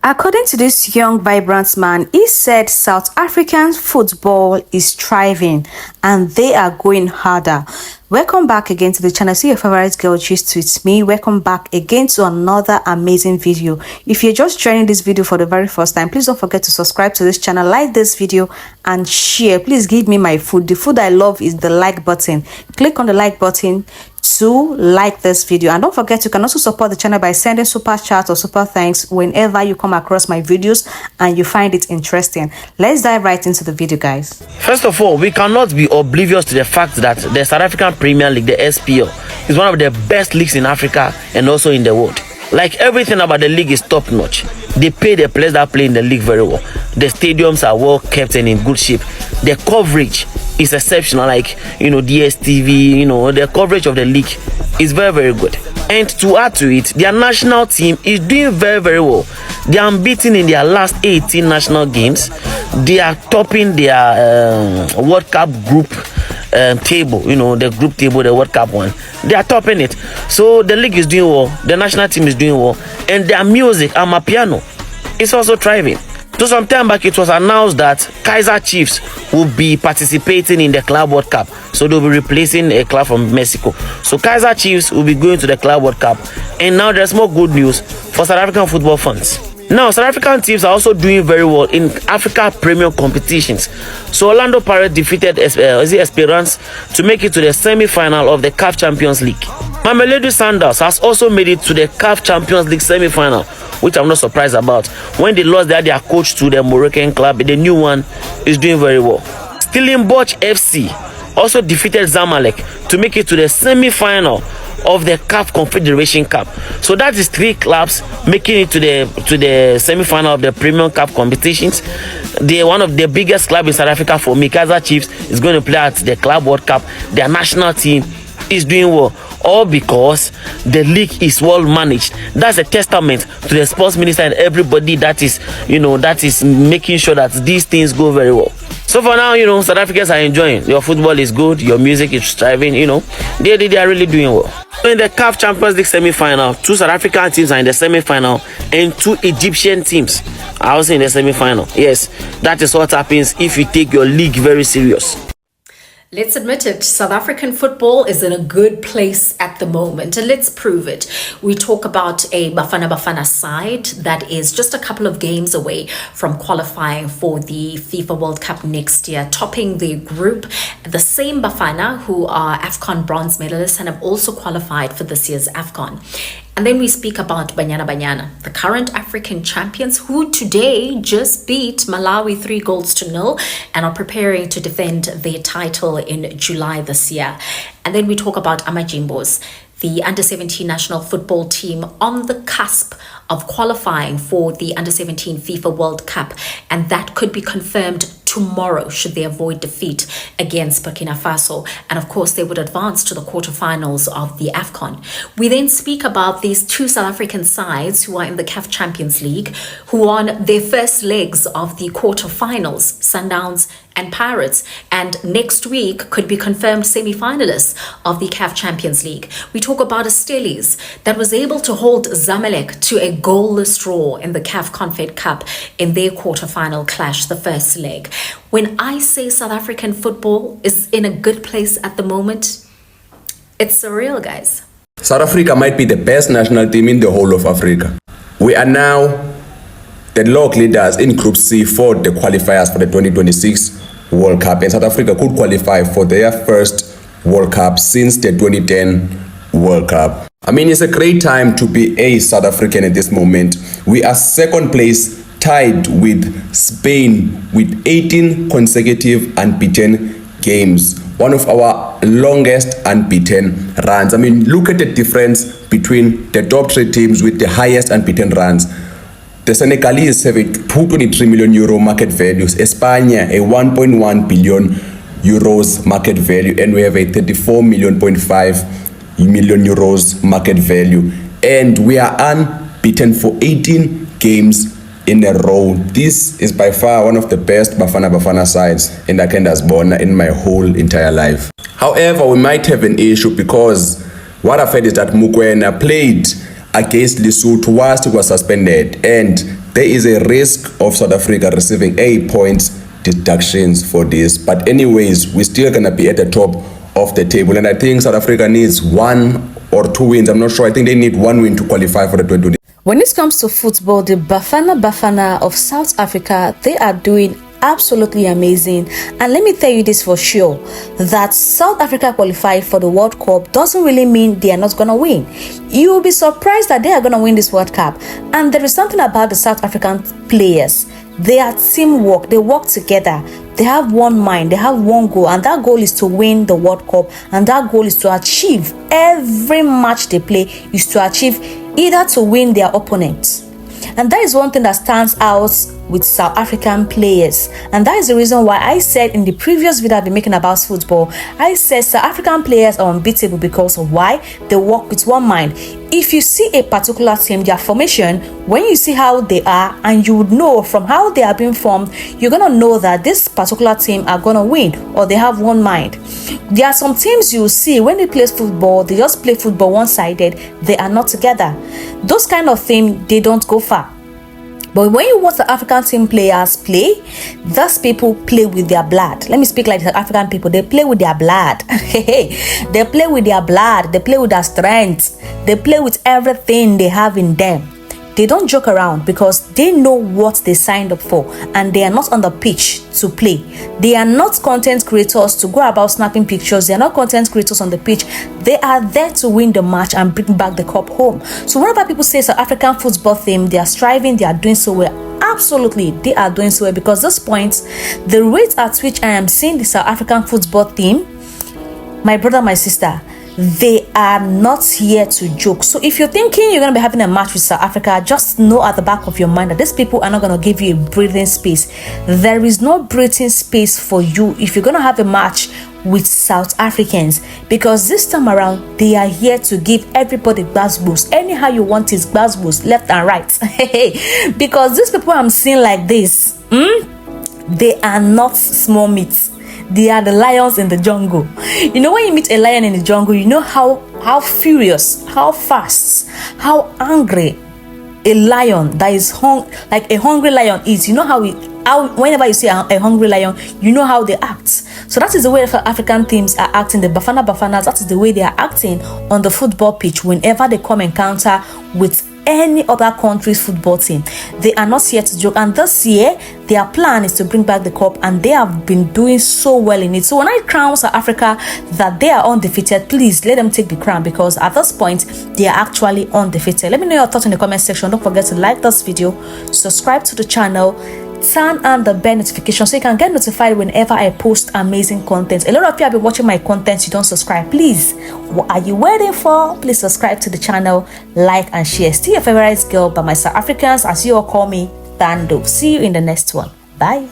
According to this young, vibrant man, he said South African football is thriving and they are going harder. Welcome back again to the channel. See your favorite girl Gist with me. Welcome back again to another amazing video. If you're just joining this video for the very first time, please don't forget to subscribe to this channel, like this video and share. Please give me my food. The food I love is the like button. Click on the like button to like this video, and don't forget you can also support the channel by sending super chat or super thanks whenever you come across my videos and you find it interesting. Let's dive right into the video, guys. First of all, we cannot be oblivious to the fact that the South African Premier League, the SPL, is one of the best leagues in Africa and also in the world. Like, everything about the league is top notch. They pay the players that play in the league very well. The stadiums are well kept and in good shape. The coverage is exceptional, like, DSTV, the coverage of the league is very, very good. And to add to it, their national team is doing very, very well. They are unbeaten in their last 18 national games. They are topping their World Cup group table, the group table, the World Cup one. They are topping it. So the league is doing well, the national team is doing well, and their music, Amapiano, is also thriving. So some time back, it was announced that Kaizer Chiefs will be participating in the Club World Cup. So they'll be replacing a club from Mexico. So Kaizer Chiefs will be going to the Club World Cup. And now there's more good news for South African football fans. Now, South African teams are also doing very well in Africa Premium competitions. So Orlando Pirates defeated Esperance to make it to the semi-final of the CAF Champions League. Mamelodi Sundowns has also made it to the CAF Champions League semi-final, which I'm not surprised about. When they lost their coach to the Moroccan club, the new one is doing very well. Stellenbosch FC also defeated Zamalek to make it to the semi-final of the CAF Confederation Cup. So that is 3 clubs making it to the semi-final of the Premium Cup competitions. One of the biggest clubs in South Africa for me, Kaizer Chiefs, is going to play at the Club World Cup. Their national team is doing well, all because the league is well managed. That's a testament to the sports minister and everybody that is making sure that these things go very well. So for now, South Africans are enjoying. Your football is good, your music is thriving, they are really doing well. In the CAF Champions League semi-final, 2 South African teams are in the semi-final and 2 Egyptian teams are also in the semi-final. Yes, that is what happens if you take your league very serious. Let's admit it, South African football is in a good place at the moment, and let's prove it. We talk about a Bafana Bafana side that is just a couple of games away from qualifying for the FIFA World Cup next year, topping the group. The same Bafana who are AFCON bronze medalists and have also qualified for this year's AFCON. And then we speak about Banyana Banyana, the current African champions who today just beat Malawi 3-0 and are preparing to defend their title in July this year. And then we talk about Amajimbos, the under-17 national football team on the cusp of qualifying for the under-17 FIFA World Cup. And that could be confirmed tomorrow should they avoid defeat against Burkina Faso. And of course, they would advance to the quarterfinals of the AFCON. We then speak about these 2 South African sides who are in the CAF Champions League, who are on their first legs of the quarterfinals, Sundowns and Pirates, and next week could be confirmed semi-finalists of the CAF Champions League. We talk about Stellies that was able to hold Zamalek to a goalless draw in the CAF Confed Cup in their quarterfinal clash, the first leg. When I say South African football is in a good place at the moment, it's surreal, guys. South Africa might be the best national team in the whole of Africa. We are now the log leaders in Group C for the qualifiers for the 2026 World Cup, and South Africa could qualify for their first World Cup since the 2010 World Cup. I mean, it's a great time to be a South African at this moment. We are second place, tied with Spain with 18 consecutive unbeaten games, one of our longest unbeaten runs. I mean, look at the difference between the top 3 teams with the highest unbeaten runs. The Senegalese have a 223 million euro market value, España a 1.1 billion euros market value, and we have a 34.5 million euros market value. And we are unbeaten for 18 games in a row. This is by far one of the best Bafana Bafana sides in the Kendasbona in my whole entire life. However, we might have an issue because what I've heard is that Mukwena played against Lesotho whilst he was suspended, and there is a risk of South Africa receiving 8 points deductions for this. But anyways, we're still gonna be at the top of the table, and I think South Africa needs 1 or 2 wins. I'm not sure. I think they need 1 win to qualify for the 2020. When it comes to football, the Bafana Bafana of South Africa, they are doing absolutely amazing. And let me tell you this for sure, that South Africa qualified for the World Cup doesn't really mean they are not gonna win. You will be surprised that they are gonna win this World Cup. And there is something about the South African players. They are teamwork, they work together, they have one mind, they have one goal, and that goal is to win the World Cup, and that goal is to achieve every match they play is to achieve either to win their opponents. And that is one thing that stands out with South African players, and that is the reason why I said in the previous video I've been making about football, I said South African players are unbeatable because of why they work with one mind. If you see a particular team, their formation, when you see how they are, and you would know from how they are being formed, you're gonna know that this particular team are gonna win, or they have one mind. There are some teams you see when they play football, they just play football one-sided, they are not together. Those kind of things, they don't go far. But when you watch the African team players play, those people play with their blood. Let me speak like the African people. They play with their blood. They play with their blood. They play with their strength. They play with everything they have in them. They don't joke around because they know what they signed up for, and they are not on the pitch to play. They are not content creators to go about snapping pictures. They are not content creators on the pitch. They are there to win the match and bring back the cup home. So whenever people say South African football team, they are striving, they are doing so well. Absolutely, they are doing so well, because this point, the rate at which I am seeing the South African football team, my brother, my sister, they are not here to joke. So if you're thinking you're going to be having a match with South Africa, just know at the back of your mind that these people are not going to give you a breathing space. There is no breathing space for you if you're going to have a match with South Africans, because this time around they are here to give everybody gbas anyhow you want is gbas left and right. Because these people I'm seeing like this, they are not small meats. They are the lions in the jungle. You know, when you meet a lion in the jungle, you know how furious, how fast, how angry a lion that is like a hungry lion is. You know how whenever you see a hungry lion, you know how they act. So that is the way African teams are acting. The Bafana Bafanas, that is the way they are acting on the football pitch whenever they come encounter with any other country's football team. They are not here to joke, and this year their plan is to bring back the cup, and they have been doing so well in it. So when I crown South Africa that they are undefeated, please let them take the crown, because at this point they are actually undefeated. Let me know your thoughts in the comment section. Don't forget to like this video, subscribe to the channel, turn on the bell notification so you can get notified whenever I post amazing content. A lot of you have been watching my content, you don't subscribe. Please, what are you waiting for? Please subscribe to the channel, like and share. Still your favorite girl by my South Africans, as you all call me, Thando. See you in the next one. Bye.